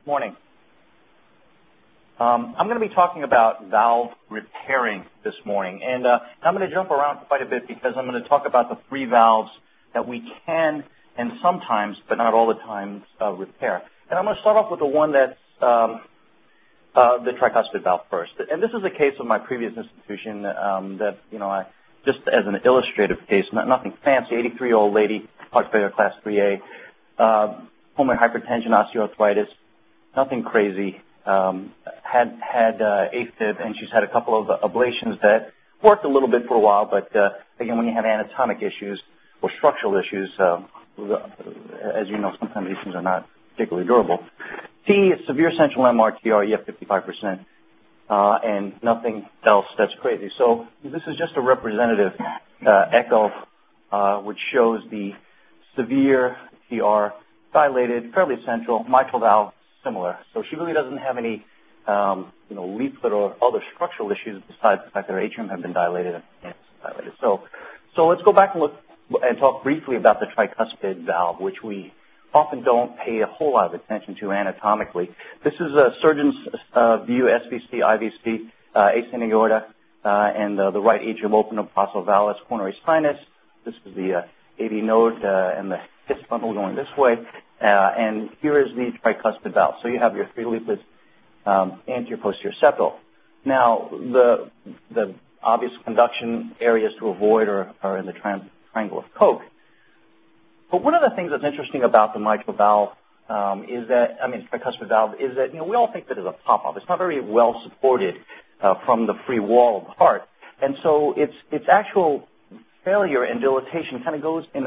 Morning. I'm going to be talking about valve repairing this morning, and I'm going to jump around quite a bit because I'm going to talk about the 3 valves that we can and sometimes, but not all the time, repair. And I'm going to start off with the one that's the tricuspid valve first. And this is a case of my previous institution that, I just as an illustrative case, nothing fancy, 83-year-old lady, heart failure class 3A, pulmonary hypertension, osteoarthritis, nothing crazy, had AFib, and she's had a couple of ablations that worked a little bit for a while, but again, when you have anatomic issues or structural issues, as you know, sometimes these things are not particularly durable. T is severe central MRTR, you have 55%, and nothing else that's crazy. So this is just a representative echo, which shows the severe TR, dilated, fairly central, mitral valve, similar. So she really doesn't have any, leaflet or other structural issues besides the fact that her atrium had been dilated and dilated. So let's go back and look and talk briefly about the tricuspid valve, which we often don't pay a whole lot of attention to anatomically. This is a surgeon's view, SVC, IVC, ascending aorta, and the right atrium open processovalgus, coronary sinus. This is the AV node and the his bundle going this way. And here is the tricuspid valve. So you have your 3 leaflets, anterior, posterior, septal. Now, the obvious conduction areas to avoid are in the triangle of Koch. But one of the things that's interesting about the mitral valve tricuspid valve, is that, we all think that it's a pop-up. It's not very well supported from the free wall of the heart. And so its actual failure and dilatation kind of goes in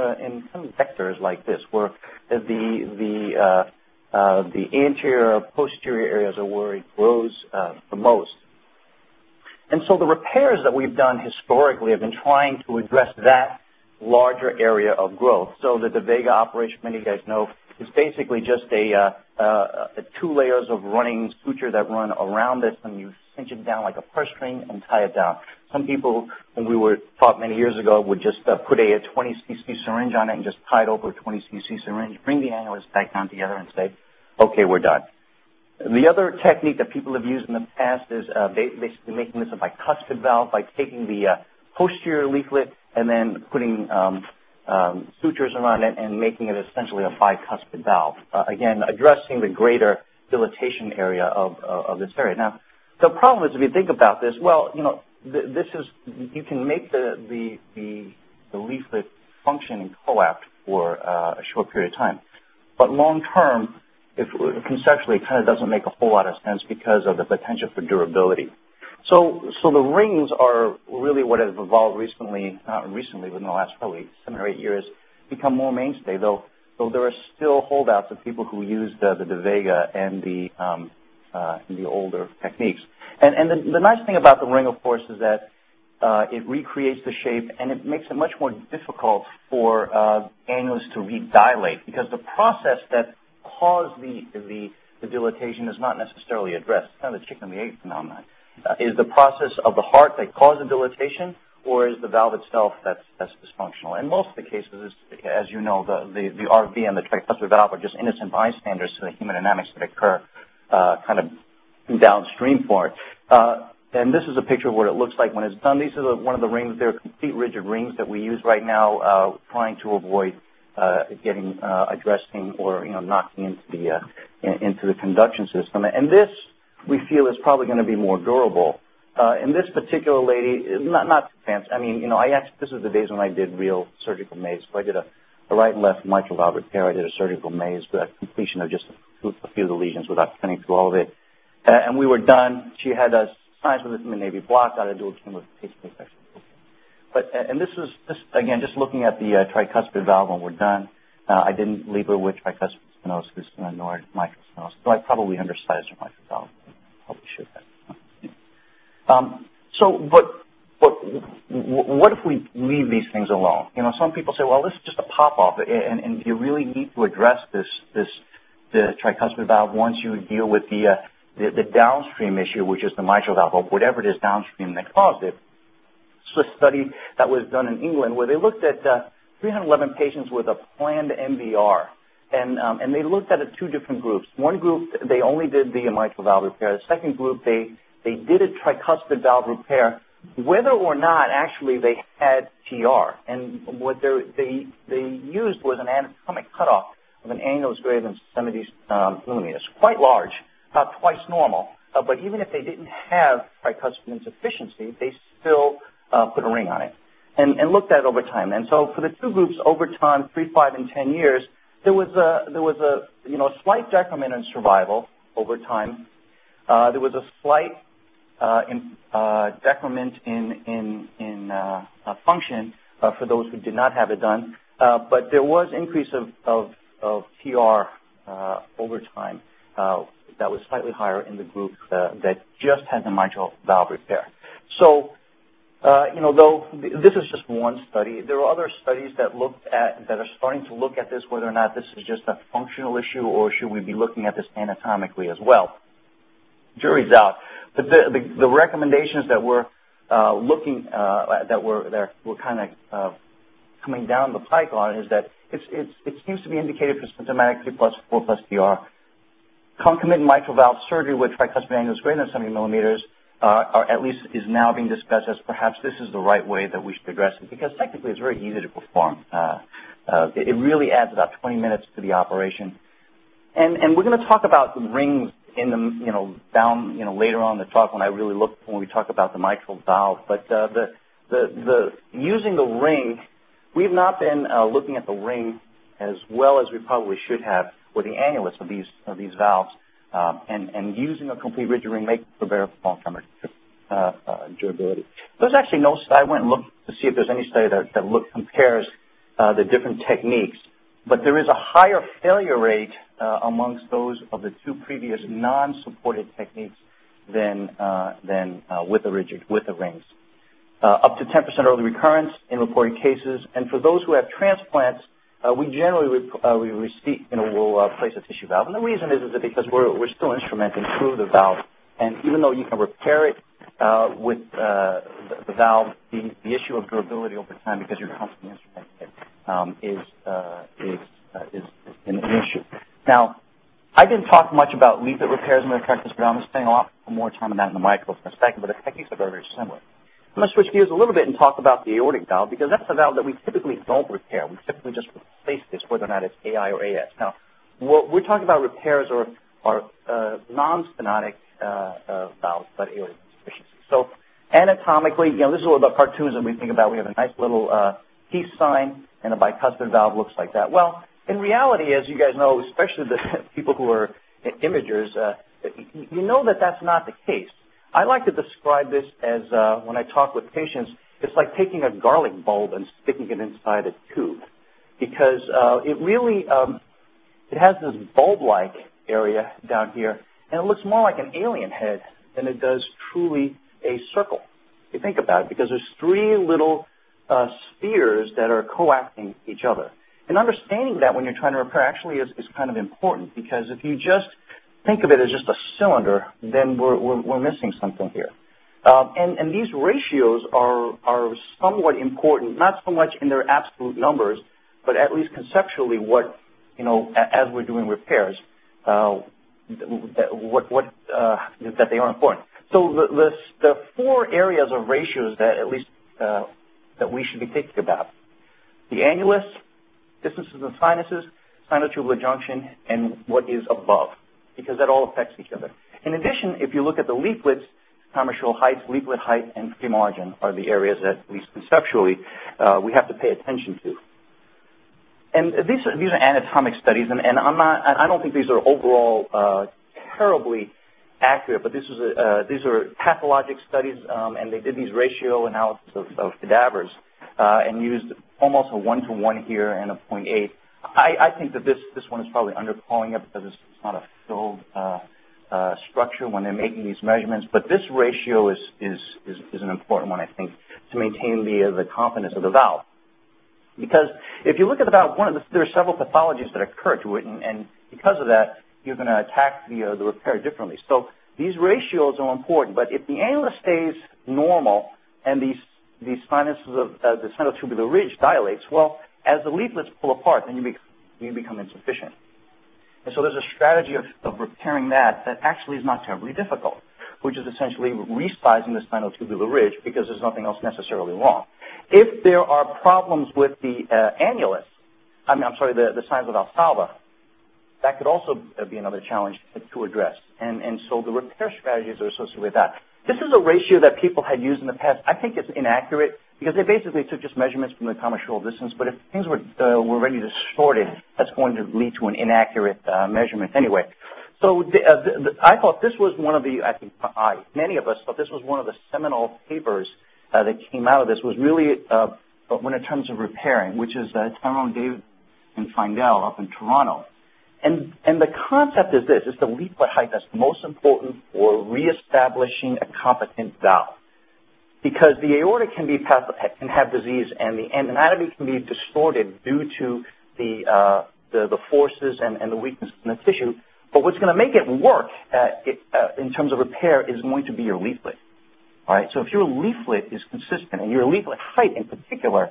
some vectors like this, where the anterior, posterior areas are where it grows the most. And so the repairs that we've done historically have been trying to address that larger area of growth. So the Vega operation, many of you guys know, is basically just a 2 layers of running suture that run around this, and you cinch it down like a purse string and tie it down. Some people, when we were taught many years ago, would just put a 20 cc syringe on it and just tie it over a 20 cc syringe, bring the annulus back down together and say, okay, we're done. The other technique that people have used in the past is basically making this a bicuspid valve by taking the posterior leaflet and then putting sutures around it and making it essentially a bicuspid valve. Again, addressing the greater dilatation area of this area. Now, the problem is, if you think about this, well, you can make the leaflet function and coapt for a short period of time, but long term, conceptually, it kind of doesn't make a whole lot of sense because of the potential for durability. So the rings are really what has evolved recently, not recently, within the last probably 7 or 8 years, become more mainstay, though there are still holdouts of people who use the Vega and the older techniques. And the nice thing about the ring, of course, is that it recreates the shape, and it makes it much more difficult for annulus to redilate, because the process that caused the dilatation is not necessarily addressed. It's kind of the chicken and the egg phenomenon. Is the process of the heart that caused the dilatation, or is the valve itself that's dysfunctional? In most of the cases, as you know, the RV and the tricuspid valve are just innocent bystanders to the hemodynamics that occur kind of downstream for it. And this is a picture of what it looks like when it's done. These are one of the rings. They're complete rigid rings that we use right now, trying to avoid addressing or knocking into the conduction system. And this, we feel, is probably going to be more durable. In this particular lady, not too fancy. This is the days when I did real surgical maze. So I did a right and left mitral valve repair. I did a surgical maze with a completion of just a few of the lesions without cutting through all of it. And we were done. She had signs with the Navy block, got a dual chemo with pacemaker. And this is, again, just looking at the tricuspid valve when we're done. I didn't leave her with tricuspid stenosis nor mitral stenosis, so I probably undersized her mitral valve. Probably should have. But what if we leave these things alone? Some people say, well, this is just a pop-off, and you really need to address the tricuspid valve once you deal with the downstream issue, which is the mitral valve, or whatever it is downstream that caused it. It's a study that was done in England where they looked at 311 patients with a planned MVR, and they looked at it 2 different groups. One group, they only did the mitral valve repair. The second group, they did a tricuspid valve repair, whether or not actually they had TR. And what they used was an anatomic cutoff of an annulus greater than 70 millimeters, quite large, about twice normal. But even if they didn't have tricuspid insufficiency, they still put a ring on it and looked at it over time. And so for the 2 groups over time, 3, 5, and 10 years, there was a slight decrement in survival over time. There was a slight decrement in function for those who did not have it done, but there was increase of TR over time that was slightly higher in the group that just had the mitral valve repair. So, though this is just one study, there are other studies that are starting to look at this, whether or not this is just a functional issue or should we be looking at this anatomically as well. Jury's out. But the recommendations that we're looking that we're kind of coming down the pike on is that it seems to be indicated for symptomatic 3+, 4+ TR. Concomitant mitral valve surgery with tricuspid annulus greater than 70 millimeters, or at least is now being discussed as perhaps this is the right way that we should address it, because technically it's very easy to perform. It really adds about 20 minutes to the operation. And we're going to talk about the rings in the, down, later on in the talk when we talk about the mitral valve. But using the ring, we've not been looking at the ring as well as we probably should have, or the annulus of these valves, and using a complete rigid ring makes for better long-term durability. There's actually no study. I went and looked to see if there's any study that compares the different techniques, but there is a higher failure rate amongst those of the 2 previous non-supported techniques than with the rings. Up to 10% early recurrence in reported cases, and for those who have transplants, we generally will place a tissue valve, and the reason is that because we're still instrumenting through the valve, and even though you can repair it with the valve, the issue of durability over time, because you're constantly instrumenting it, is an issue. Now, I didn't talk much about leaflet repairs in the tricuspid. I'm going to spend a lot more time on that in the mitral for a second, but the techniques are very, very similar. I'm going to switch gears a little bit and talk about the aortic valve, because that's a valve that we typically don't repair. We typically just replace this, whether or not it's AI or AS. Now, what we're talking about repairs are non-stenotic valves, but aortic insufficiency. So anatomically, this is what the cartoons that we think about. We have a nice little peace sign, and a bicuspid valve looks like that. Well, in reality, as you guys know, especially the people who are imagers, you know that that's not the case. I like to describe this as, when I talk with patients, it's like taking a garlic bulb and sticking it inside a tube, because it really, it has this bulb-like area down here, and it looks more like an alien head than it does truly a circle. You think about it, because there's 3 little spheres that are coacting each other. And understanding that when you're trying to repair actually is kind of important, because if you just think of it as just a cylinder, then we're missing something here. And these ratios are somewhat important, not so much in their absolute numbers, but at least conceptually what, as we're doing repairs, that they are important. So the 4 areas of ratios that at least that we should be thinking about: the annulus, distances in sinuses, sinotubular junction, and what is above, because that all affects each other. In addition, if you look at the leaflets, commercial heights, leaflet height, and free margin are the areas that, at least conceptually, we have to pay attention to. And these are anatomic studies, and I don't think these are overall terribly accurate, but these are pathologic studies, and they did these ratio analysis of cadavers and used almost a 1-to-1 here and a 0.8. I think that this one is probably undercalling it because it's not a filled structure when they're making these measurements. But this ratio is an important one, I think, to maintain the confidence of the valve. Because if you look at the valve, there are several pathologies that occur to it, and because of that, you're going to attack the repair differently. So these ratios are important. But if the annulus stays normal and these sinuses of the sinotubular ridge dilates, well, as the leaflets pull apart, then you become insufficient. And so there's a strategy of repairing that actually is not terribly difficult, which is essentially resizing the sinotubular ridge because there's nothing else necessarily wrong. If there are problems with the annulus, the sinus of Valsalva, that could also be another challenge to address. And so the repair strategies are associated with that. This is a ratio that people had used in the past. I think it's inaccurate because they basically took just measurements from the common shoulder distance, but if things were already distorted, that's going to lead to an inaccurate measurement anyway. So I thought this was one of the, many of us thought this was one of the seminal papers that came out of this, was really when in terms of repairing, which is Tyrone David and Findell up in Toronto. And the concept is this: it's the leaflet height that's most important for reestablishing a competent valve, because the aorta can have disease and the anatomy can be distorted due to the forces and the weakness in the tissue. But what's going to make it work in terms of repair is going to be your leaflet. All right. So if your leaflet is consistent, and your leaflet height in particular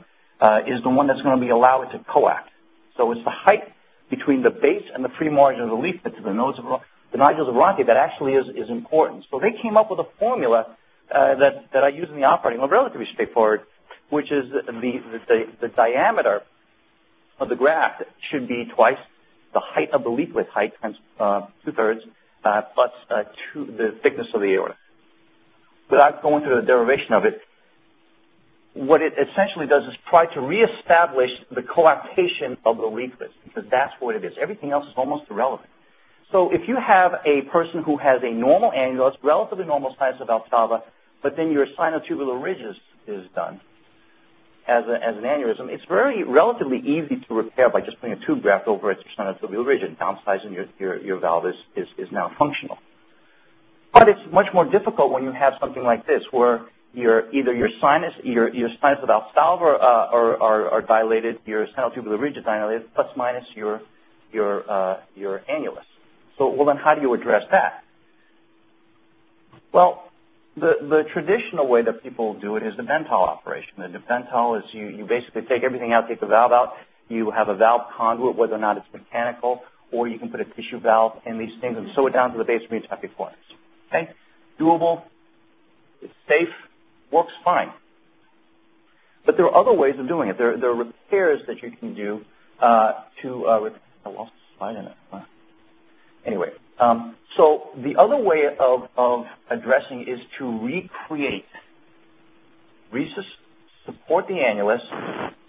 is the one that's going to be allowed to coact. So it's the height between the base and the free margin of the leaflet to the nodules of Ronchi that actually is important. So they came up with a formula that I use in the operating room, relatively straightforward, which is the diameter of the graft should be twice the height of the leaflet height times 2/3 plus the thickness of the aorta. Without going through the derivation of it, what it essentially does is try to reestablish the coaptation of the leaflets, because that's what it is. Everything else is almost irrelevant. So if you have a person who has a normal annulus, relatively normal sinus of Valsalva, but then your sinotubular ridge is done as an aneurysm, it's relatively easy to repair by just putting a tube graft over its sinotubular ridge and downsizing your valve is now functional. But it's much more difficult when you have something like this, where either your sinus of Valsalva are dilated, your sinotubular ridge is dilated, plus minus your annulus. So, well, then how do you address that? Well, the traditional way that people do it is the Bentall operation. The Bentall is you basically take everything out, take the valve out, you have a valve conduit, whether or not it's mechanical, or you can put a tissue valve in these things and sew it down to the base of your tapis corners. Okay? Doable, it's safe, works fine. But there are other ways of doing it. There are repairs that you can do I lost the slide in it. Anyway, so the other way of addressing is to support the annulus,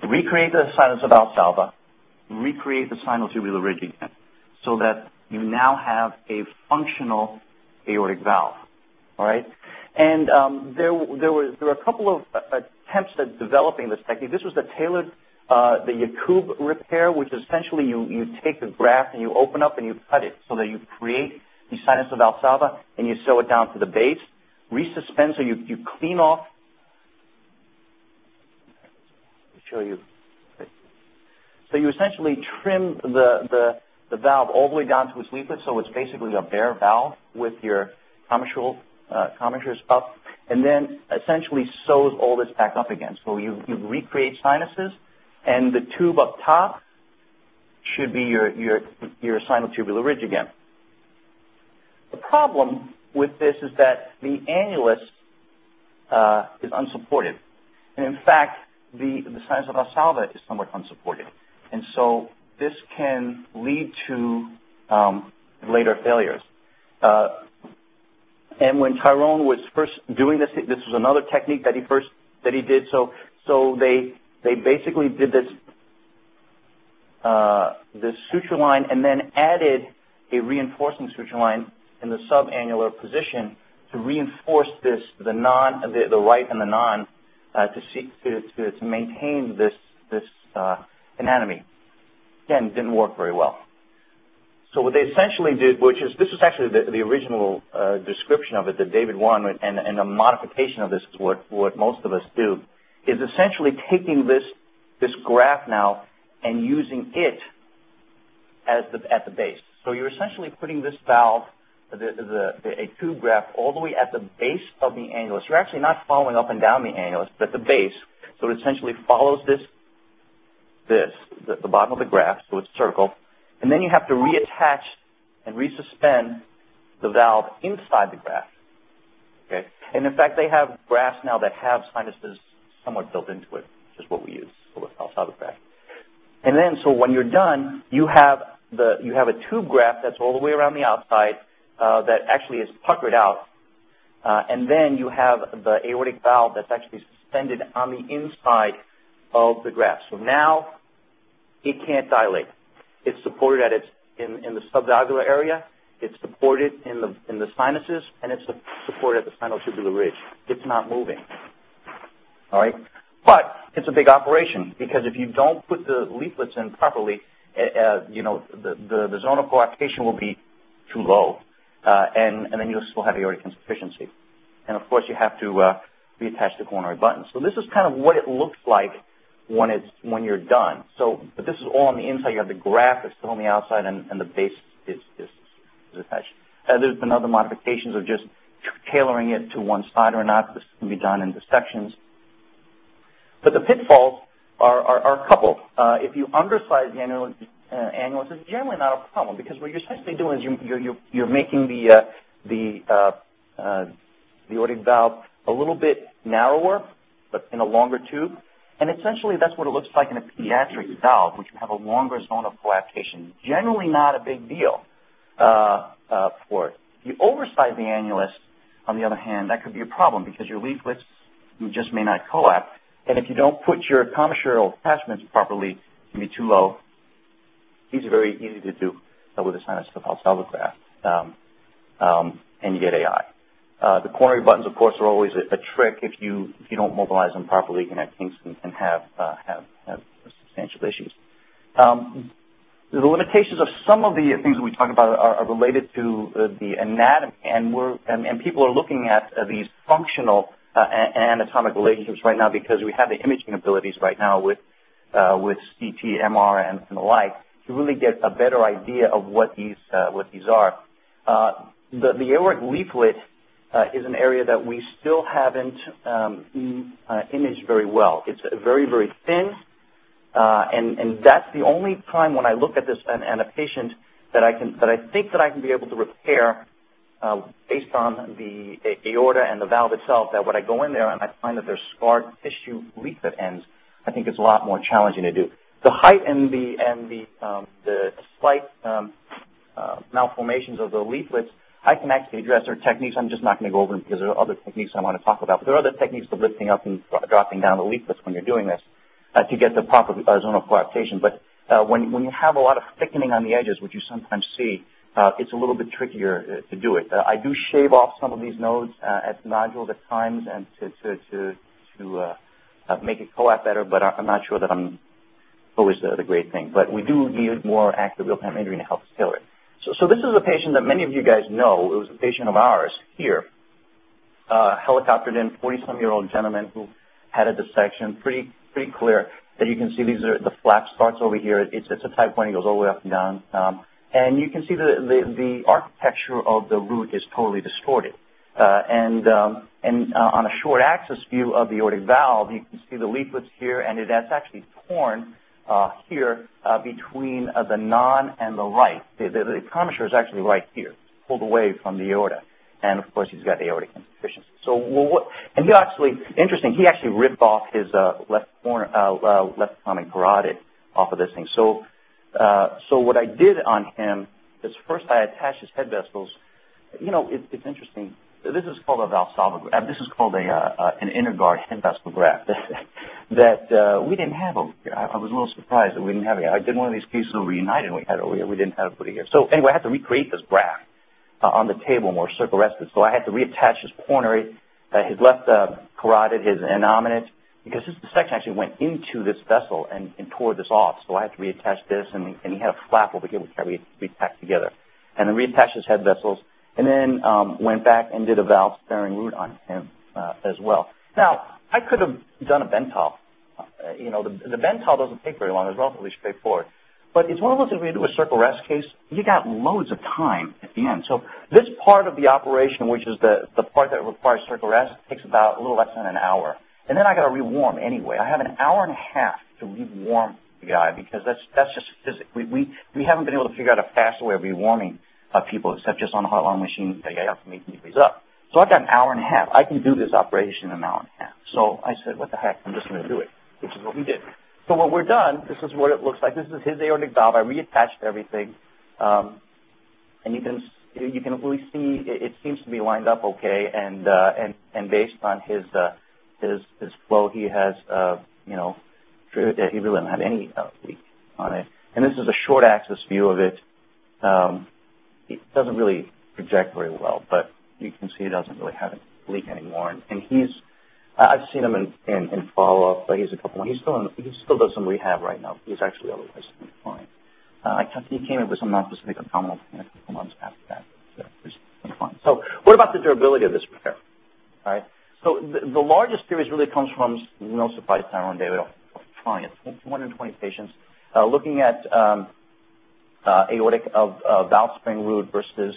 recreate the sinus of Valsalva, recreate the sinotubular ridge again, so that you now have a functional aortic valve. All right, and there were a couple of attempts at developing this technique. This was the tailored, the Yacoub repair, which is essentially you take the graft and you open up and you cut it so that you create the sinus of Valsalva and you sew it down to the base, resuspend, so you clean off. Let me show you. So you essentially trim the valve all the way down to its leaflet, so it's basically a bare valve with your commissures up, and then essentially sews all this back up again. So you recreate sinuses, and the tube up top should be your sinotubular ridge again. The problem with this is that the annulus is unsupported, and in fact, the sinus of Valsalva is somewhat unsupported, and so this can lead to later failures. And when Tyrone was first doing this was another technique that he did. So they basically did this suture line and then added a reinforcing suture line in the subannular position to reinforce the right and the non to maintain this anatomy. Again, didn't work very well. So what they essentially did, this is actually the original description of it that David won, and a modification of this is what most of us do, is essentially taking this graft now and using it at the base. So you're essentially putting this valve, a tube graft, all the way at the base of the annulus. You're actually not following up and down the annulus, but at the base. So it essentially follows the bottom of the graft, so it's circle. And then you have to reattach and resuspend the valve inside the graft. Okay? And in fact, they have grafts now that have sinuses somewhat built into it, which is what we use for the Valsalva graft. And then, so when you're done, you have a tube graft that's all the way around the outside that actually is puckered out. And then you have the aortic valve that's actually suspended on the inside of the graft. So now it can't dilate. It's supported in the subvalvular area. It's supported in the sinuses, and it's supported at the sinotubular ridge. It's not moving. All right, but it's a big operation because if you don't put the leaflets in properly, the zone of coaptation will be too low, and then you'll still have aortic insufficiency. And of course, you have to reattach the coronary button. So this is kind of what it looks like when you're done. So, but this is all on the inside. You have the graft that's still on the outside, and the base is attached. There's been other modifications of just tailoring it to one side or not. This can be done in dissections. But the pitfalls are a couple. If you undersize the annulus, it's generally not a problem because what you're essentially doing is you're making the aortic valve a little bit narrower, but in a longer tube. And essentially, that's what it looks like in a pediatric valve, which you have a longer zone of coaptation. Generally not a big deal for it. If you oversize the annulus, on the other hand, that could be a problem because your leaflets just may not coap. And if you don't put your commissural attachments properly, it can be too low. These are very easy to do with a sinus Valsalva graft, and you get AI. The coronary buttons, of course, are always a trick. If you don't mobilize them properly, you can have kinks and have substantial issues. The limitations of some of the things that we talk about are related to the anatomy, and people are looking at these functional and anatomic relationships right now because we have the imaging abilities right now with CT, MR, and the like to really get a better idea of what these are. The aortic leaflet is an area that we still haven't imaged very well. It's very, very thin, and that's the only time when I look at this and a patient that I think that I can be able to repair based on the aorta and the valve itself, that when I go in there and I find that there's scarred tissue leaflet ends, I think it's a lot more challenging to do. The height and the slight malformations of the leaflets, I can actually address. There are techniques. I'm just not going to go over them because there are other techniques I want to talk about. But there are other techniques of lifting up and dropping down the leaflets when you're doing this to get the proper zone of coaptation. But when you have a lot of thickening on the edges, which you sometimes see, it's a little bit trickier to do it. I do shave off some of these nodes at nodules at times and to make it coap better, but I'm not sure that I'm always the great thing. But we do need more active real-time imaging to help us tailor it. So this is a patient that many of you guys know. It was a patient of ours here, helicoptered in, 40-some-year-old gentleman who had a dissection, pretty clear that you can see these are the flap starts over here. It's a type 1. It goes all the way up and down. And you can see the architecture of the root is totally distorted. And on a short axis view of the aortic valve, you can see the leaflets here, and that's actually torn here between the non and the right. The commissure is actually right here, it's pulled away from the aorta. And of course, he's got aortic insufficiency. So, and he actually, interesting, he actually ripped off his left common carotid off of this thing. So what I did on him is first I attached his head vessels. You know, it's interesting. This is called a Valsalva graft. This is called an inner guard head vessel graft that we didn't have over here. I was a little surprised that we didn't have it. I did one of these cases over United and we had it over here. We didn't have it over here. So anyway, I had to recreate this graft on the table more circle rested. So I had to reattach his coronary, his left carotid, his innominate, because his dissection actually went into this vessel and tore this off. So I had to reattach this, and he had a flap over here which I reattached together. And then reattached his head vessels, and then went back and did a valve-sparing root on him as well. Now, I could have done a Bentall. You know, the Bentall doesn't take very long. It's relatively straightforward. But it's one of those things when you do a circle rest case, you got loads of time at the end. So this part of the operation, which is the part that requires circle rest, takes about a little less than an hour. And then I got to rewarm anyway. I have an hour and a half to rewarm guy because that's just physics. We haven't been able to figure out a faster way of rewarming people except just on a heart-lung machine that you have to make degrees up. So I've got an hour and a half. I can do this operation in an hour and a half. So I said, what the heck, I'm just going to do it, which is what we did. So when we're done, this is what it looks like. This is his aortic valve. I reattached everything. And you can really see it seems to be lined up okay, and based on his flow, he has he really doesn't have any leak on it. And this is a short axis view of it. It doesn't really project very well, but you can see it doesn't really have a leak anymore. And I've seen him in follow-up, but he's a couple months. He still does some rehab right now. He's actually otherwise fine. He came in with some non-specific abdominal pain a couple months after that. Fine. So what about the durability of this repair? All right. So the largest series really comes from, no surprise, Tyrone David, trying it, 220 patients, looking at aortic of valve spring root versus,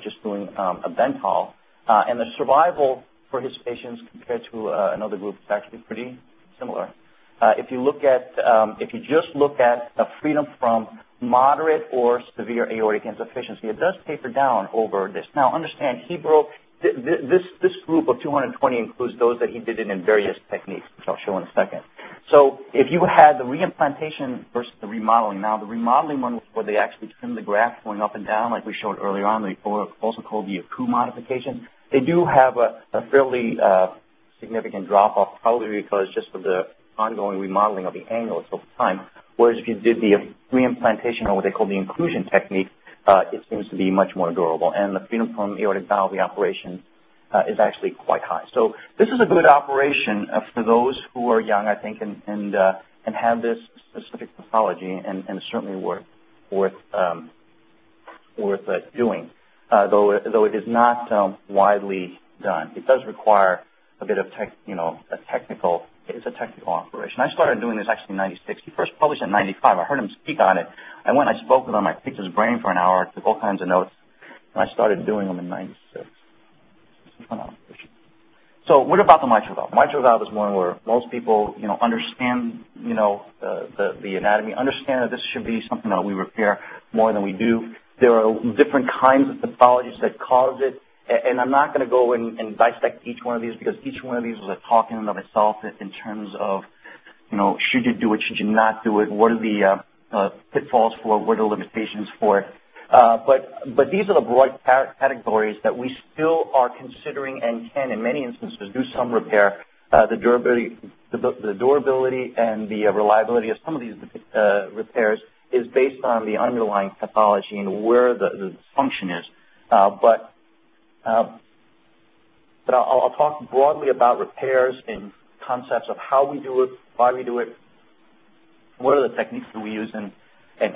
just doing a Bentall. And the survival for his patients compared to another group is actually pretty similar. If you just look at a freedom from moderate or severe aortic insufficiency, it does taper down over this. Now, understand, he broke this group of 220 includes those that he did it in various techniques, which I'll show in a second. So if you had the reimplantation versus the remodeling, now the remodeling one was where they actually trimmed the graft going up and down, like we showed earlier on, also called the Yacoub modification. They do have a fairly significant drop-off, probably because just of the ongoing remodeling of the annulus over time. Whereas if you did the reimplantation or what they call the inclusion technique, it seems to be much more durable. And the freedom from aortic valve reoperation is actually quite high. So this is a good operation for those who are young, I think, and have this specific pathology, and it's certainly worth doing. Though it is not widely done, it does require a bit of it's a technical operation. I started doing this actually in '96. He first published in '95. I heard him speak on it. I went, I spoke with him, I picked his brain for an hour, took all kinds of notes, and I started doing them in '96. So what about the mitral valve? Mitral valve is one where most people, understand, the anatomy, understand that this should be something that we repair more than we do. There are different kinds of pathologies that cause it. And I'm not going to go and dissect each one of these because each one of these is a talk in and of itself in terms of, should you do it, should you not do it, what are the pitfalls for it, what are the limitations for it. But these are the broad categories that we still are considering and can, in many instances, do some repair. The durability and the reliability of some of these repairs is based on the underlying pathology and where the dysfunction is. But I'll talk broadly about repairs and concepts of how we do it, why we do it, what are the techniques that we use, and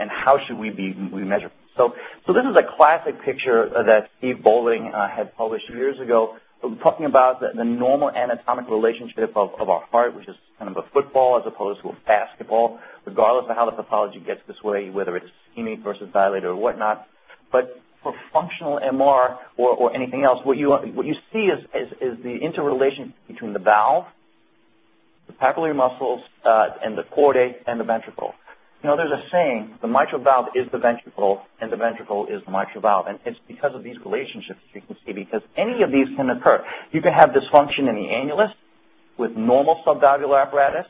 how should we measure. So this is a classic picture that Steve Boulding had published years ago, talking about the normal anatomic relationship of our heart, which is kind of a football as opposed to a basketball, regardless of how the pathology gets this way, whether it's ischemic versus dilated or whatnot. But for functional MR or anything else, what you see is the interrelation between the valve, the papillary muscles, and the chordae and the ventricle. There's a saying, the mitral valve is the ventricle, and the ventricle is the mitral valve. And it's because of these relationships you can see, because any of these can occur. You can have dysfunction in the annulus with normal subvalvular apparatus.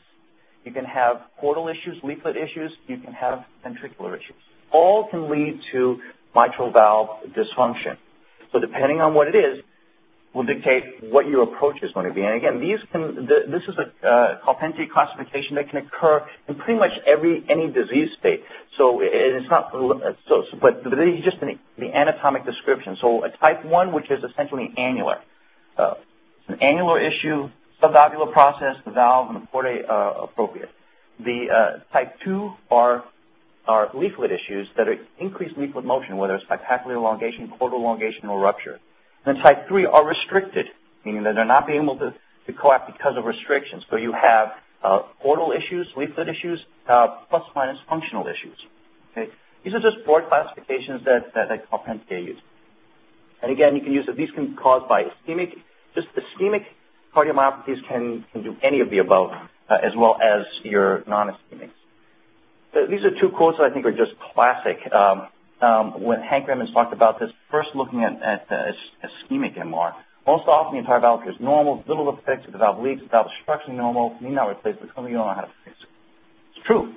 You can have chordal issues, leaflet issues. You can have ventricular issues. All can lead to mitral valve dysfunction. So depending on what it is, will dictate what your approach is going to be. And again, this is a Carpentier classification that can occur in pretty much any disease state. So it's not, but these just the anatomic description. So a type 1, which is essentially annular. It's an annular issue, subvalvular process, the valve and the chordae are appropriate. The type 2 are leaflet issues that are increased leaflet motion, whether it's by papillary elongation, chordal elongation, or rupture. And type 3 are restricted, meaning that they're not being able to coact because of restrictions. So you have chordal issues, leaflet issues, plus minus functional issues. Okay? These are just broad classifications that Carpentier used. And again, you can use it. These can be caused by ischemic cardiomyopathies can do any of the above, as well as your non-ischemics. These are two quotes that I think are just classic. When Hank Redmond's talked about this, first looking at ischemic MR, most often the entire valve is normal, little to fix, if the valve leaks, the valve is structurally normal, need not replace, but something you don't know how to fix it. It's true.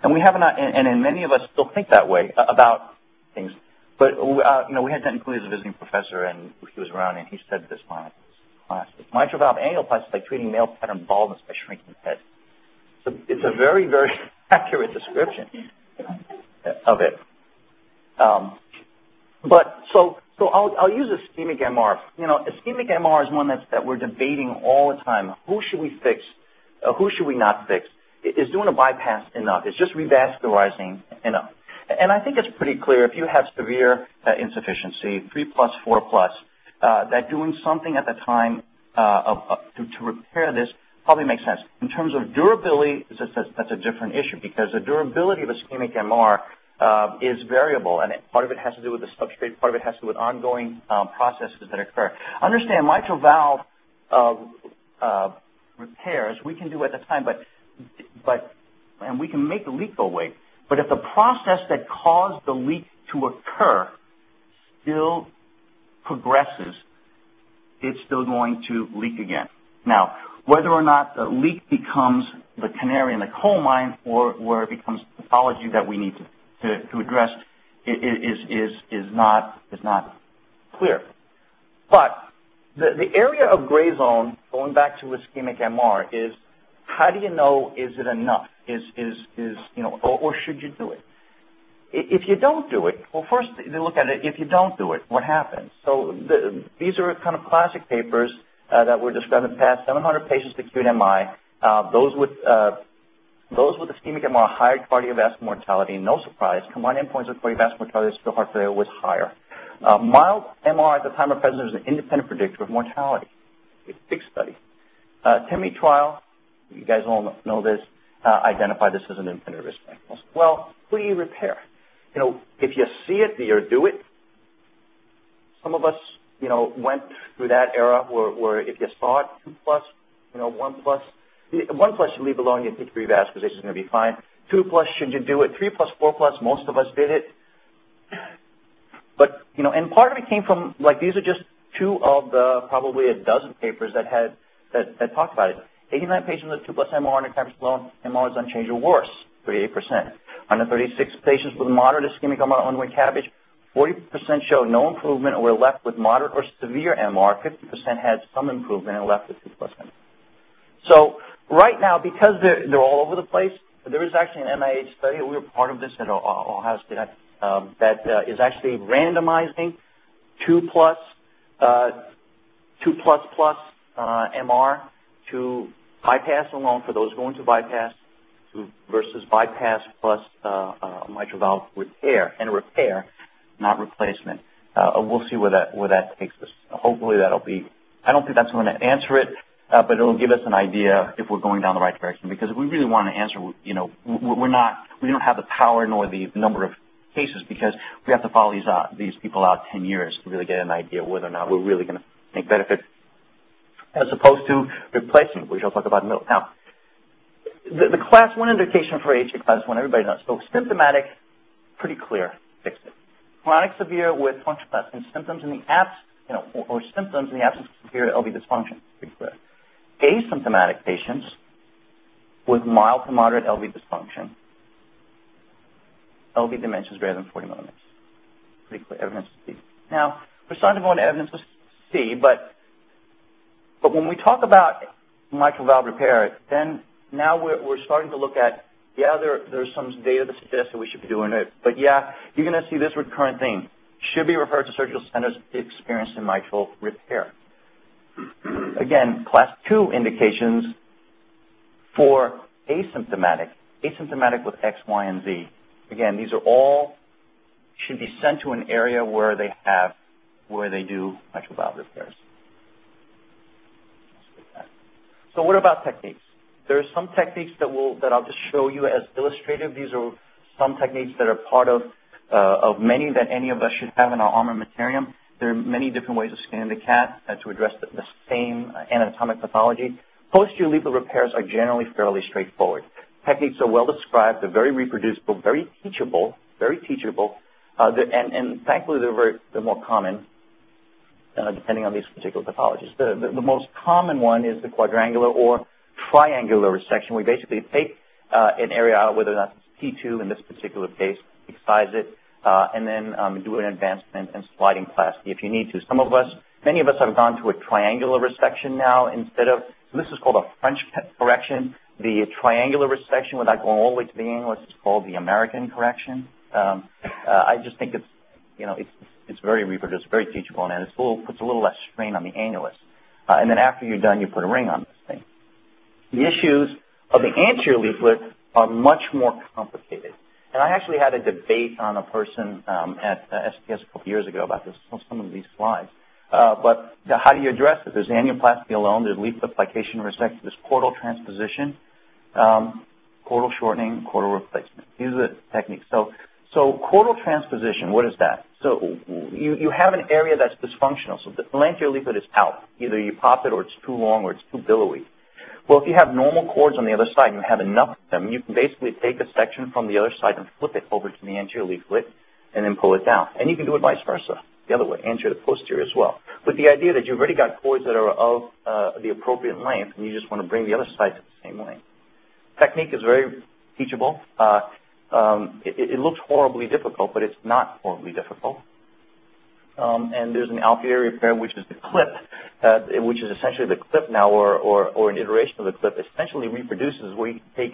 And we haven't, and many of us still think that way about things. But, you know, we had Denton Cooley as a visiting professor, and he was around, and he said this line, classic. Mitral valve annuloplasty is like treating male pattern baldness by shrinking the head. So it's a very, very accurate description of it. So I'll use ischemic MR. You know, ischemic MR is one that we're debating all the time. Who should we fix? Who should we not fix? Is doing a bypass enough? Is just revascularizing enough? And I think it's pretty clear if you have severe insufficiency, 3+, 4+, that doing something at the time to repair this probably makes sense. In terms of durability, that's a different issue because the durability of ischemic MR is variable, and part of it has to do with the substrate, part of it has to do with ongoing processes that occur. Understand, mitral valve repairs we can do at the time, and we can make the leak go away. But if the process that caused the leak to occur still progresses, it's still going to leak again. Now, whether or not the leak becomes the canary in the coal mine or where it becomes pathology that we need to address is not clear. But the area of gray zone, going back to ischemic MR, is how do you know, is it enough? You know, or should you do it? If you don't do it, well, first they look at it, if you don't do it, what happens? So these are kind of classic papers that were described in the past, 700 patients with acute MI, those with ischemic MR, higher cardiovascular mortality, no surprise, combined endpoints of cardiovascular mortality, severe heart failure was higher. Mild MR at the time of presentation was an independent predictor of mortality. It's a big study. TIMI trial, you guys all know this, identified this as an independent risk factor. Well, who do you repair? You know, if you see it, do you do it? Some of us, you know, went through that era where if you saw it, 2+, you know, 1+, 1+ you leave alone, you think revascularization is going to be fine. 2+, should you do it? 3+, 4+, most of us did it. But, you know, and part of it came from, like, these are just two of the probably a dozen papers that talked about it. 89 patients with 2+ MR and a alone, MR is unchanged or worse, 38%. 136 patients with moderate ischemic MR ongoing CABG, 40% showed no improvement or were left with moderate or severe MR. 50% had some improvement and left with 2+ MR. So right now, because they're all over the place, there is actually an NIH study. We were part of this at Ohio State that is actually randomizing 2+ MR to bypass alone for those going to bypass versus bypass plus mitral valve repair, not replacement. We'll see where that takes us. Hopefully that'll be, I don't think that's going to answer it, but it'll give us an idea if we're going down the right direction, because if we really want to answer, you know, we don't have the power nor the number of cases, because we have to follow these people out 10 years to really get an idea whether or not we're really going to make benefit, as opposed to replacement, which I'll talk about in a minute. Now, the class 1 indication for AHA class 1, everybody knows. So symptomatic, pretty clear, fix it. Chronic severe with functional class and symptoms in the absence, you know, or symptoms in the absence of severe LV dysfunction, pretty clear. Asymptomatic patients with mild to moderate LV dysfunction, LV dimensions greater than 40 millimeters. Pretty clear, evidence to see. Now, we're starting to go into evidence to see, but when we talk about mitral valve repair, then now we're starting to look at, yeah, there's some data that suggests that we should be doing it, but yeah, you're going to see this recurrent thing. Should be referred to surgical centers experienced in mitral repair. Again, class 2 indications for asymptomatic with X, Y, and Z. Again, these are all should be sent to an area where they do mitral valve repairs. So what about techniques? There are some techniques that I'll just show you as illustrative. These are some techniques that are part of many that any of us should have in our armamentarium. There are many different ways of scanning the cat to address the same anatomic pathology. Posterior leaflet repairs are generally fairly straightforward. techniques are well described. They're very reproducible, very teachable, and thankfully they're more common depending on these particular pathologies. The most common one is the quadrangular or triangular resection. We basically take an area out, whether that's T2 in this particular case, excise it, and then do an advancement and sliding plasty if you need to. Many of us have gone to a triangular resection now instead of, so this is called a French correction. The triangular resection, without going all the way to the annulus, is called the American correction. I just think it's, it's very reproducible, very teachable, and it puts a little less strain on the annulus. And then after you're done, you put a ring on this thing. The issues of the anterior leaflet are much more complicated. And I actually had a debate on a person at STS a couple years ago about this, some of these slides. But how do you address it? There's annuloplasty alone, there's leaflet plication resection, there's chordal transposition, chordal shortening, chordal replacement. These are the techniques. So chordal transposition, what is that? So you have an area that's dysfunctional. So the anterior leaflet is out. Either you pop it or it's too long or it's too billowy. Well, if you have normal cords on the other side and you have enough of them, you can basically take a section from the other side and flip it over to the anterior leaflet and then pull it down. And you can do it vice versa, the other way, anterior to posterior as well. With the idea that you've already got cords that are of the appropriate length and you just want to bring the other side to the same length. Technique is very teachable. It looks horribly difficult, but it's not horribly difficult. And there's an alveolar repair, which is the clip, which is essentially the clip now, or an iteration of the clip, essentially reproduces where you can take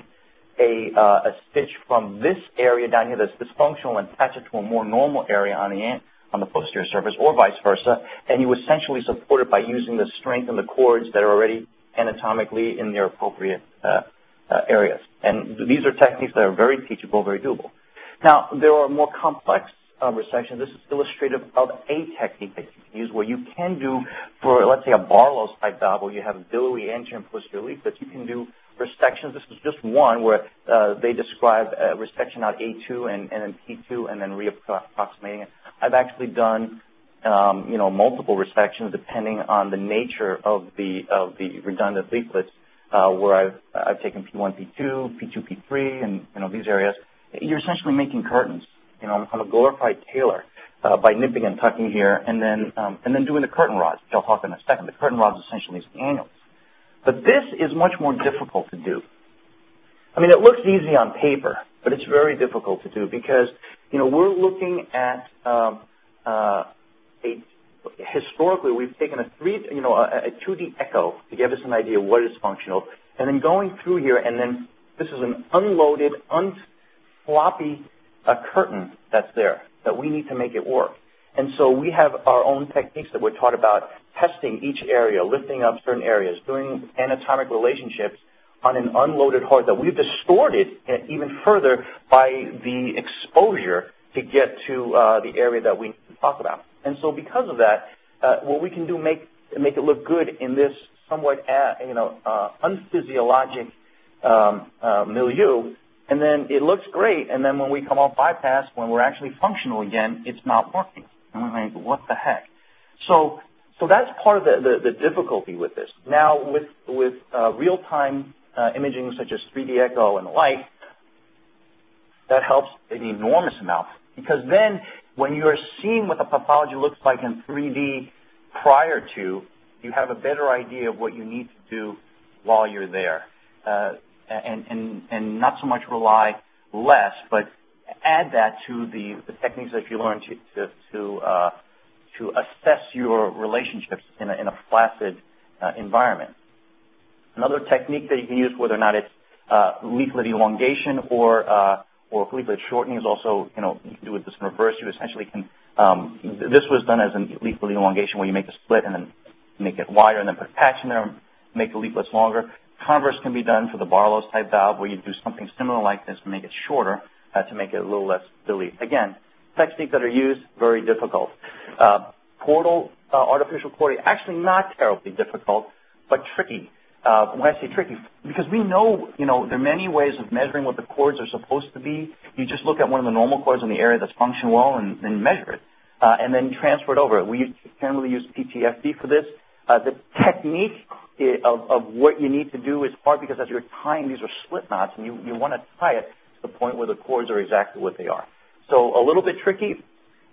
a stitch from this area down here that's dysfunctional and attach it to a more normal area on the posterior surface, or vice versa, and you essentially support it by using the strength and the cords that are already anatomically in their appropriate areas. And these are techniques that are very teachable, very doable. Now, there are more complex resections. This is illustrative of a technique that you can use where you can do, for let's say a Barlow's type valve where you have billowy anterior and posterior leaflets, you can do resections. This is just one where they describe resection out A2 and then P2 and then reapproximating it. I've actually done multiple resections depending on the nature of the redundant leaflets, where I've taken P1, P2, P2, P3, and these areas. You're essentially making curtains. I'm a glorified tailor by nipping and tucking here, and then doing the curtain rods, which I'll talk in a second. The curtain rods essentially is the annulus. But this is much more difficult to do. I mean, it looks easy on paper, but it's very difficult to do because, we're looking at historically, we've taken a 2D echo to give us an idea of what is functional, and then going through here, and then this is an unloaded, unfloppy curtain that's there that we need to make it work. And so we have our own techniques that we're taught about testing each area, lifting up certain areas, doing anatomic relationships on an unloaded heart that we've distorted even further by the exposure to get to the area that we need to talk about. And so because of that, what we can do make it look good in this somewhat unphysiologic milieu, and then it looks great, and then when we come off bypass, when we're actually functional again, it's not working. And we're like, what the heck? So that's part of the difficulty with this. Now, with real-time imaging such as 3D echo and the like, that helps an enormous amount. Because then, when you're seeing what the pathology looks like in 3D prior to, you have a better idea of what you need to do while you're there. And not so much rely less, but add that to the techniques that you learn to assess your relationships in a flaccid environment. Another technique that you can use, whether or not it's leaflet elongation or leaflet shortening, is also, you can do it this in reverse. You essentially can, this was done as a leaflet elongation where you make a split and then make it wider and then put a patch in there and make the leaflets longer. Converse can be done for the Barlow's type valve where you do something similar like this to make it shorter, to make it a little less billy. Again, techniques that are used, very difficult. Chordal, artificial chordal, actually not terribly difficult, but tricky. When I say tricky, because we know, there are many ways of measuring what the chords are supposed to be. You just look at one of the normal chords in the area that's functioning well and then measure it, and then transfer it over. We generally use PTFD for this. The technique of what you need to do is hard because as you're tying, these are slip knots, and you want to tie it to the point where the cords are exactly what they are. So a little bit tricky,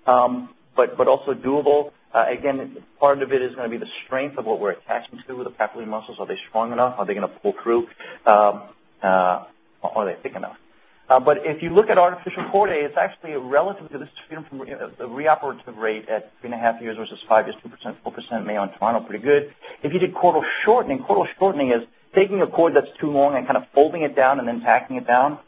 but also doable. Again, part of it is going to be the strength of what we're attaching to the papillary muscles. Are they strong enough? Are they going to pull through? Are they thick enough? But if you look at artificial chordae, it's actually relative to this freedom from the reoperative rate at 3.5 years versus 5 years, 2%, 4%, Mayo and Toronto, pretty good. If you did chordal shortening is taking a cord that's too long and kind of folding it down and then tacking it down.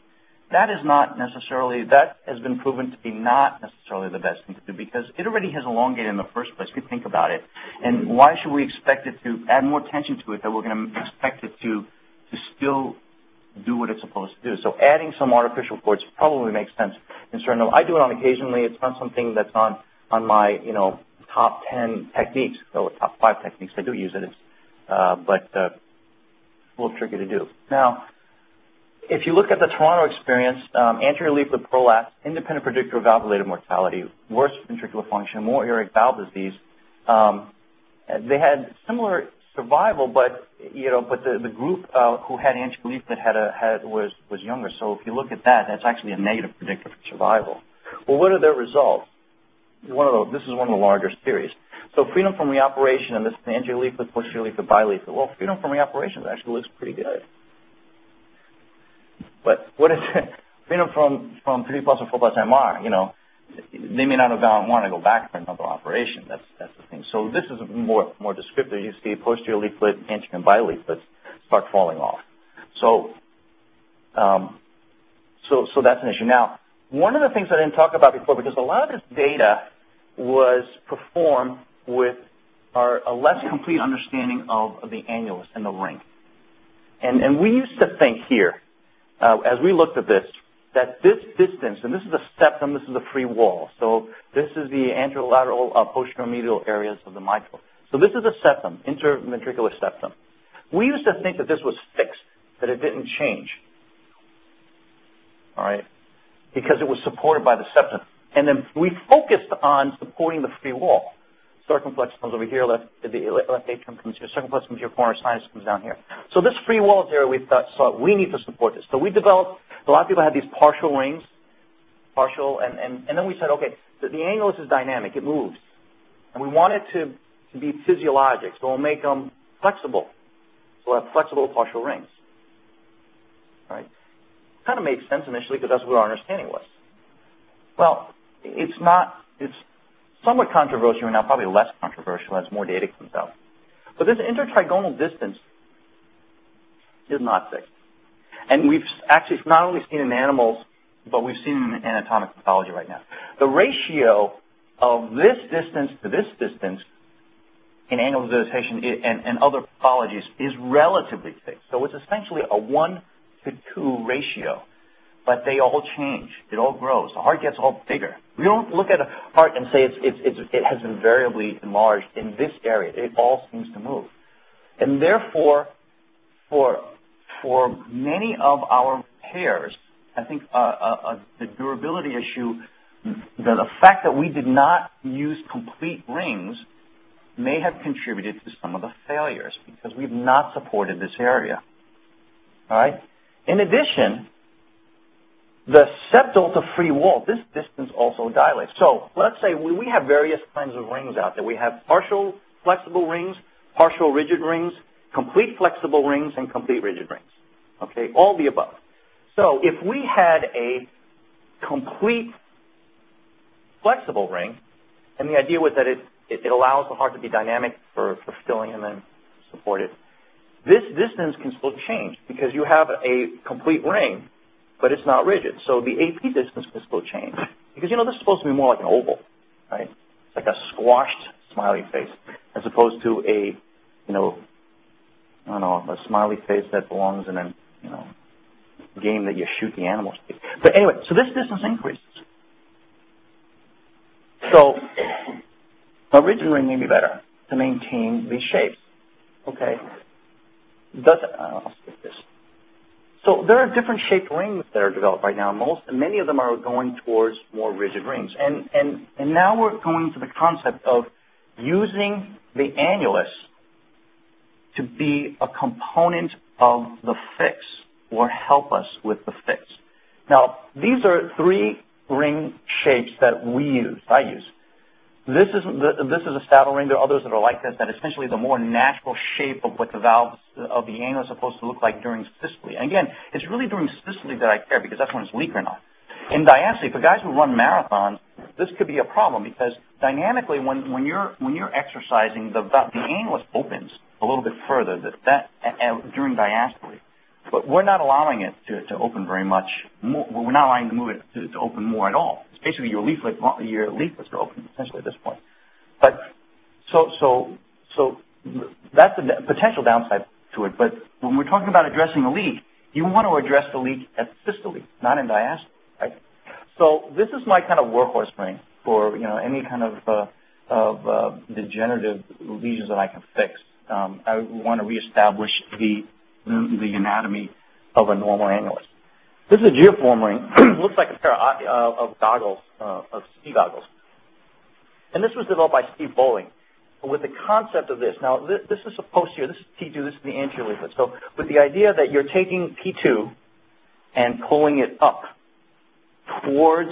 That is not necessarily, that has been proven to be not necessarily the best thing to do because it already has elongated in the first place. We think about it. And why should we expect it to add more tension to it that we're going to expect it to still do what it's supposed to do? So adding some artificial cords probably makes sense in certain, I do it on occasionally. It's not something that's on my, top 10 techniques, so top 5 techniques. I do use it, but a little tricky to do. Now, if you look at the Toronto experience, anterior leaflet prolapse, independent predictor of valve-related mortality, worse ventricular function, more aortic valve disease. They had similar survival, but the group who had anterior leaflet was younger. So if you look at that, that's actually a negative predictor for survival. Well, what are their results? This is one of the larger series. So freedom from reoperation, and this is the anterior leaflet, posterior leaflet, bileaflet. Well, freedom from reoperation actually looks pretty good. But what is it? Freedom from 3 plus or 4 plus MR, they may not have want to go back for another operation. That's the thing. So this is more descriptive. You see posterior leaflet, anterior and bileaflets start falling off. So so that's an issue. Now, one of the things I didn't talk about before, because a lot of this data was performed with a less complete understanding of the annulus and the ring. And we used to think here, as we looked at this, that this distance, and this is the septum, this is the free wall. So this is the anterolateral posterior medial areas of the mitral. So this is the septum, interventricular septum. We used to think that this was fixed, that it didn't change, all right, because it was supported by the septum. And then we focused on supporting the free wall. Circumflex comes over here, left atrium comes here, circumflex comes here, corner sinus comes down here. So this free wall is area we thought we need to support this. So we developed, a lot of people had these partial rings, and then we said, okay, the annulus is dynamic, it moves. And we want it to be physiologic, so we'll make them flexible. So we'll have flexible partial rings. All right? Kind of made sense initially because that's what our understanding was. Well, it's somewhat controversial right now, probably less controversial as more data comes out. But this intertrigonal distance is not fixed. And we've actually not only seen in animals, but we've seen in anatomic pathology right now. The ratio of this distance to this distance in annular dilation and other pathologies is relatively fixed. So it's essentially a 1-to-2 ratio. But they all change. It all grows. The heart gets all bigger. We don't look at a heart and say it has been variably enlarged in this area. It all seems to move. And therefore, for many of our repairs, I think the durability issue, the fact that we did not use complete rings may have contributed to some of the failures because we've not supported this area. All right? In addition, the septal to free wall, this distance also dilates. So let's say we have various kinds of rings out there. We have partial flexible rings, partial rigid rings, complete flexible rings, and complete rigid rings. Okay, all the above. So if we had a complete flexible ring, and the idea was that it allows the heart to be dynamic for filling and then support it, this distance can still change because you have a complete ring, but it's not rigid. So the AP distance can still change. Because, this is supposed to be more like an oval, right? It's like a squashed smiley face as opposed to a, a smiley face that belongs in a, game that you shoot the animals to. But anyway, so this distance increases. So a rigid ring may be better to maintain these shapes, okay? I'll skip this. So there are different shaped rings that are developed right now. Many of them are going towards more rigid rings. And now we're going to the concept of using the annulus to be a component of the fix or help us with the fix. Now, these are 3 ring shapes that I use. This is a saddle ring. There are others that are like this, that essentially the more natural shape of what the valves of the annulus are supposed to look like during systole. And again, it's really during systole that I care, because that's when it's leak or not. In diastole, for guys who run marathons, this could be a problem, because dynamically, when you're exercising, the annulus opens a little bit further during diastole. But we're not allowing it to open very much more. We're not allowing it to open more at all. It's basically your leaflets are open essentially at this point. But so that's the potential downside to it. But when we're talking about addressing a leak, you want to address the leak at systole, not in diastole, right? So this is my kind of workhorse ring for any kind of degenerative lesions that I can fix. I want to reestablish the anatomy of a normal annulus. This is a geoform ring. Looks like a pair of goggles, of ski goggles. And this was developed by Steve Bowling with the concept of this. Now, this is a posterior. This is P2. This is the anterior leaflet. So with the idea that you're taking P2 and pulling it up towards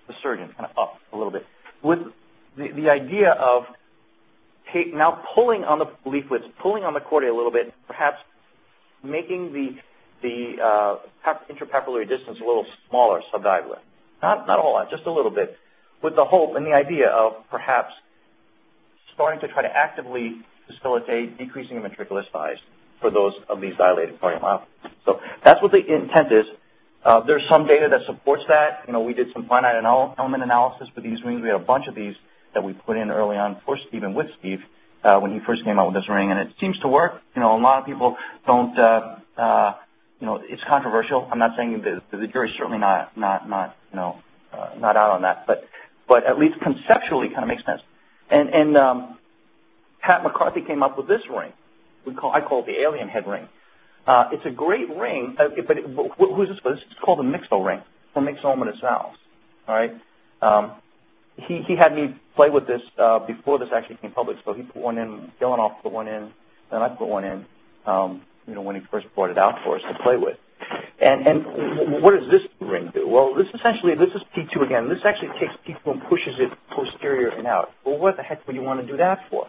the surgeon, kind of up a little bit, with the idea of now pulling on the leaflets, pulling on the chordae a little bit, perhaps making the intrapapillary distance a little smaller subdiagonally. Not a whole lot, just a little bit, with the hope and the idea of perhaps starting to try to actively facilitate decreasing the ventricular size for those of these dilated cardiomyopathies. So that's what the intent is. There's some data that supports that. We did some finite element analysis with these rings. We had a bunch of these that we put in early on for Steve and with Steve when he first came out with this ring, and it seems to work. A lot of people don't. It's controversial. I'm not saying the jury's certainly not out on that, but at least conceptually, kind of makes sense. And Pat McCarthy came up with this ring. I call it the alien head ring. It's a great ring, but who's this for? This is called a Mixo ring for myxomatous valves. All right. He had me play with this before this actually came public, so he put one in, Gilanoff put one in, and I put one in, when he first brought it out for us to play with. And what does this ring do? Well, this is P2 again. This actually takes P2 and pushes it posterior and out. Well, what the heck would you want to do that for?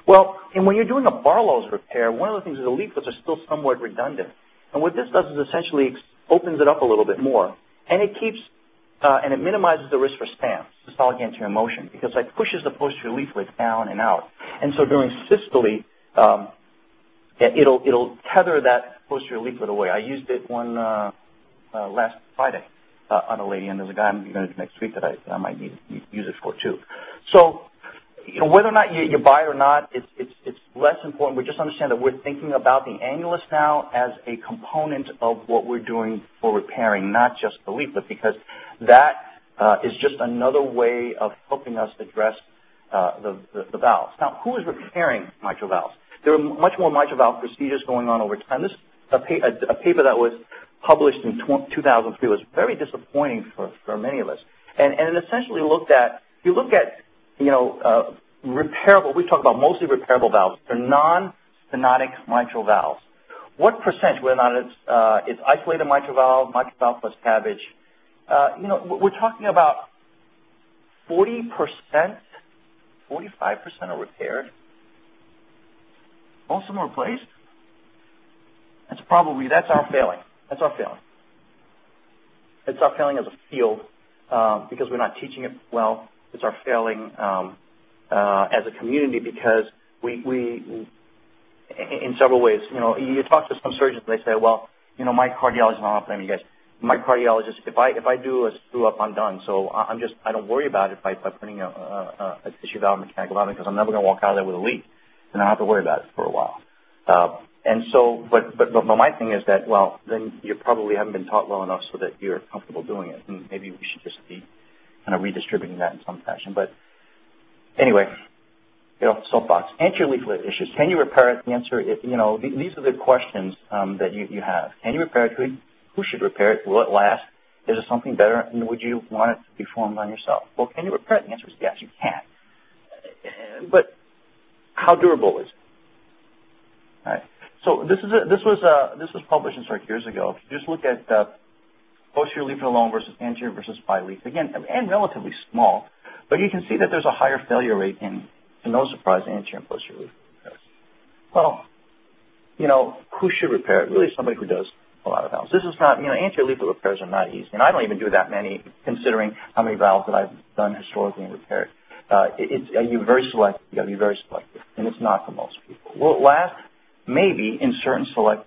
Well, and when you're doing a Barlow's repair, one of the things is the leaflets are still somewhat redundant. And what this does is essentially opens it up a little bit more, and it keeps and it minimizes the risk for SAM, systolic anterior motion, because it pushes the posterior leaflet down and out. And so during systole, it'll tether that posterior leaflet away. I used it last Friday on a lady, and there's a guy I'm going to do next week that I might use it for too. So, whether or not you buy it or not, it's less important. We just understand that we're thinking about the annulus now as a component of what we're doing for repairing, not just the leaflet, because that is just another way of helping us address the valves. Now, who is repairing mitral valves? There are much more mitral valve procedures going on over time. This a paper that was published in 2003 was very disappointing for many of us, and it essentially looked at, if you look at repairable, we talk about mostly repairable valves. They're non-stenotic mitral valves. What percentage, whether or not it's isolated mitral valve plus cabbage, we're talking about 40%, 45% are repaired. Most of them are replaced. That's our failing. That's our failing. It's our failing as a field because we're not teaching it well. It's our failing as a community because we in several ways, you talk to some surgeons and they say, well, my cardiologist, I'm not blaming you guys, my cardiologist, if I do a screw up, I'm done. So I don't worry about it by putting a tissue valve, mechanical valve, because I'm never going to walk out of there with a leak, and I don't have to worry about it for a while. And so, but my thing is that, well, then you probably haven't been taught well enough so that you're comfortable doing it, and maybe we should just be kind of redistributing that in some fashion. But anyway, soapbox. Anterior leaflet issues. Can you repair it? The answer is, these are the questions that you have. Can you repair it? Who should repair it? Will it last? Is there something better? And would you want it to be formed on yourself? Well, can you repair it? The answer is yes, you can. But how durable is it? right? So this was published in Circ years ago. If you just look at posterior leaflet alone versus anterior versus bileaf, again, and relatively small, but you can see that there's a higher failure rate in, to no surprise, anterior and posterior leaflet repairs. Well, you know, who should repair it? Really somebody who does a lot of valves. This is not, you know, anterior leaflet repairs are not easy, and I don't even do that many, considering how many valves that I've done historically and repaired. You're very selective. You got to be very selective, and it's not for most people. Will it last? Maybe in certain select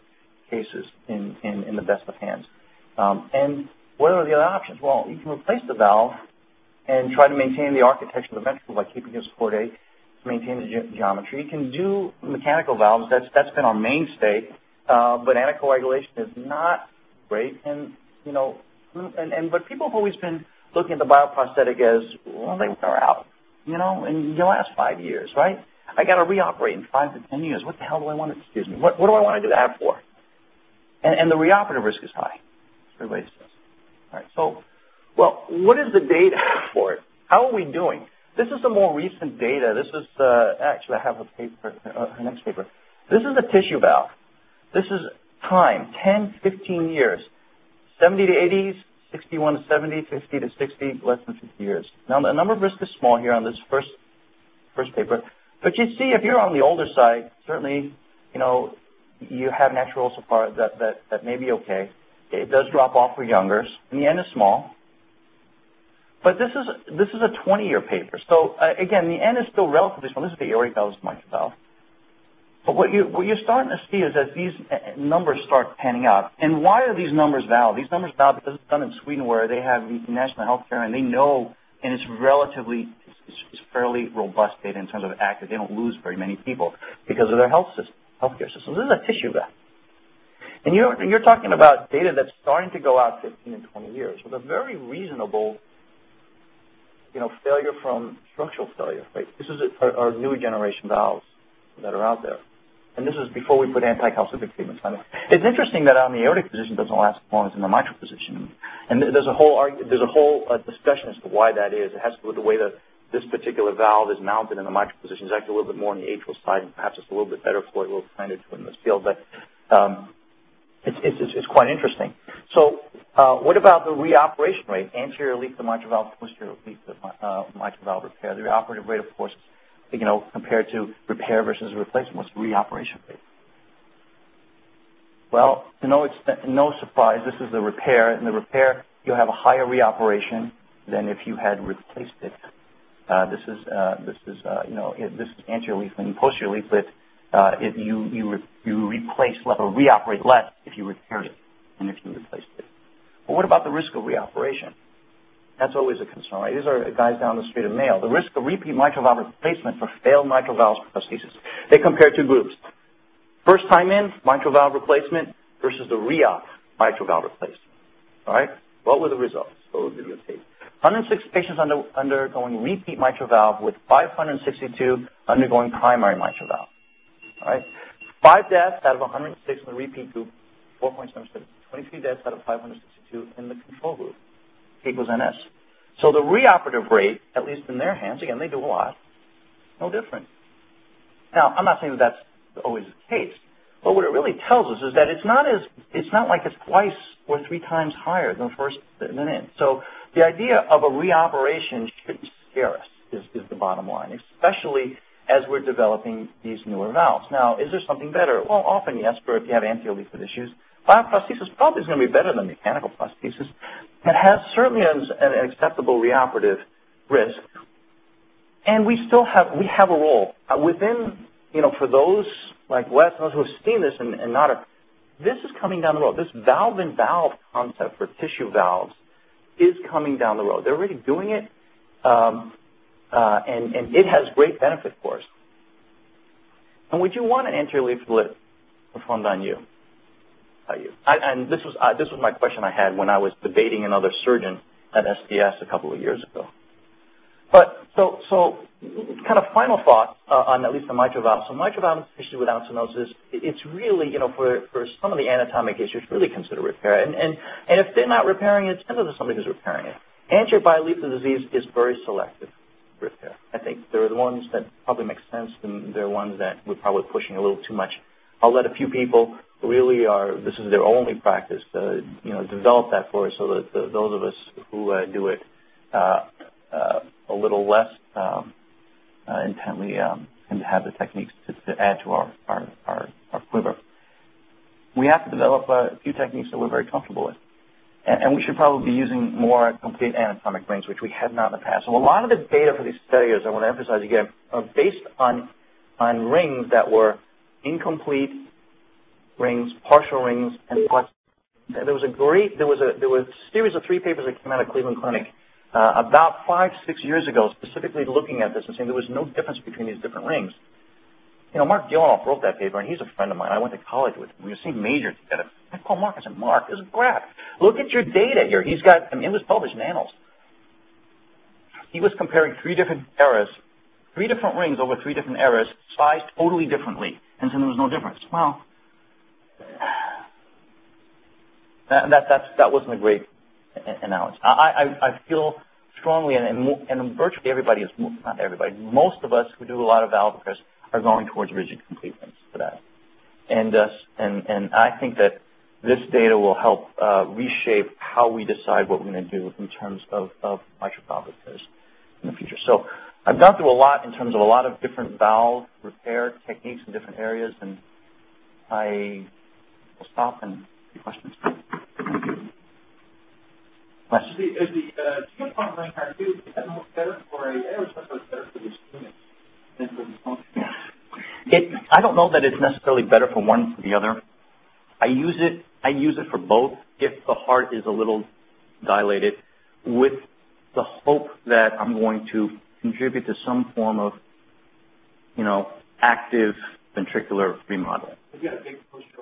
cases in the best of hands. And what are the other options? Well, you can replace the valve and try to maintain the architecture of the ventricle by keeping his chordae to maintain the geometry. You can do mechanical valves. That's been our mainstay, but anticoagulation is not great. And you know, but people have always been looking at the bioprosthetic as, well, they wear out, you know, and you last 5 years, right? I got to reoperate in 5 to 10 years. What the hell do I want to, excuse me, what do I want to do that for? And the reoperative risk is high. Everybody says. All right, so, well, what is the data for it? How are we doing? This is the more recent data. This is, actually, I have a paper, her next paper. This is a tissue valve. This is time, 10, 15 years, 70 to 80s, 61 to 70, 50 to 60, less than 50 years. Now, the number of risk is small here on this first paper. But you see, if you're on the older side, certainly, you know, you have natural ossifar that may be okay. It does drop off for youngers, and the N is small. But this is a 20-year paper. So again, the N is still relatively small. This is the aortic valve, this is mitral valve. But what you're starting to see is as these numbers start panning out. And why are these numbers valid? These numbers valid because it's done in Sweden, where they have national health care, and they know, and it's relatively, it's fairly robust data in terms of active. They don't lose very many people because of their healthcare systems. This is a tissue valve. And you're talking about data that's starting to go out 15 and 20 years with a very reasonable, you know, failure from structural failure. Right? This is our new generation valves that are out there. And this is before we put anti-calcific treatments on it. It's interesting that on the aortic position doesn't last as long as in the mitral position. And there's a whole discussion as to why that is. It has to do with the way that this particular valve is mounted in the mitral position. It's actually a little bit more on the atrial side, and perhaps it's a little bit better for it. We'll find it in this field. But it's quite interesting. So what about the reoperation rate? Anterior leaflet mitral valve, posterior leaflet mitral valve repair. The reoperative rate, of course, is, you know, compared to repair versus replacement. What's the reoperation rate? Well, to no surprise, this is the repair. In the repair, you'll have a higher reoperation than if you had replaced it. This is anterior leaflet and posterior leaflet. You replace or reoperate less if you repaired it than if you replaced it. But what about the risk of reoperation? That's always a concern, right? These are guys down the street of Mayo. The risk of repeat mitral valve replacement for failed mitral valve prosthesis. They compare two groups. First time in, mitral valve replacement versus the re-op mitral valve replacement. All right? What were the results? Go to the videotape. 106 patients undergoing repeat mitral valve with 562 undergoing primary mitral valve. All right? 5 deaths out of 106 in the repeat group, 4.77. 23 deaths out of 562 in the control group, equals NS. So the reoperative rate, at least in their hands, again, they do a lot, no different. Now, I'm not saying that that's always the case, but what it really tells us is that it's not like it's twice or 3 times higher than first than in. So the idea of a reoperation shouldn't scare us, is the bottom line, especially as we're developing these newer valves. Now, is there something better? Well, often yes, for if you have anterior leaflet issues. Bioprosthesis probably is going to be better than mechanical prosthesis. It has certainly an acceptable reoperative risk. And we have a role within, you know, for those like Wes and those who have seen this and not, this is coming down the road. This valve-in-valve concept for tissue valves is coming down the road. They're already doing it, and it has great benefit for us. And would you want an anterior leaflet performed on you? And this was my question I had when I was debating another surgeon at SDS a couple of years ago. But so kind of final thought on at least the mitral valve. So mitral valve issues without stenosis, it's really, you know, for some of the anatomic issues, really consider repair. And if they're not repairing it, send it to somebody who's repairing it. Anterior bileaflet disease is very selective repair. I think there are the ones that probably make sense, and there are ones that we're probably pushing a little too much I'll let a few people who really are, this is their only practice, develop that for us so that those of us who do it a little less intently can have the techniques to add to our quiver. We have to develop a few techniques that we're very comfortable with. And we should probably be using more complete anatomic rings, which we have not in the past. So a lot of the data for these studies, I want to emphasize again, are based on rings that were incomplete rings, partial rings, and flex. There was a series of 3 papers that came out of Cleveland Clinic about 5-6 years ago, specifically looking at this and saying there was no difference between these different rings. Mark Gilanoff wrote that paper, and he's a friend of mine. I went to college with him. We were seeing major together. I called Mark. I said, Mark, this is crap. Look at your data here. He's got, it was published in Annals. He was comparing 3 different eras, 3 different rings over 3 different eras, sized totally differently, and saying there was no difference. Well, that wasn't a great analysis. I feel strongly, and virtually everybody is, not everybody, most of us who do a lot of valve repairs are going towards rigid complete rings for that. And I think that this data will help reshape how we decide what we're going to do in terms of mitral valve repairs in the future. So I've gone through a lot in terms of a lot of different valve repair techniques in different areas, and I will stop and take questions. Questions? Is the two-point ring cardio, is that more better for a, I always thought it was better for the students than for the function? I don't know that it's necessarily better for one or the other. I use it for both if the heart is a little dilated, with the hope that I'm going to contribute to some form of, active ventricular remodeling. If you got a big posterior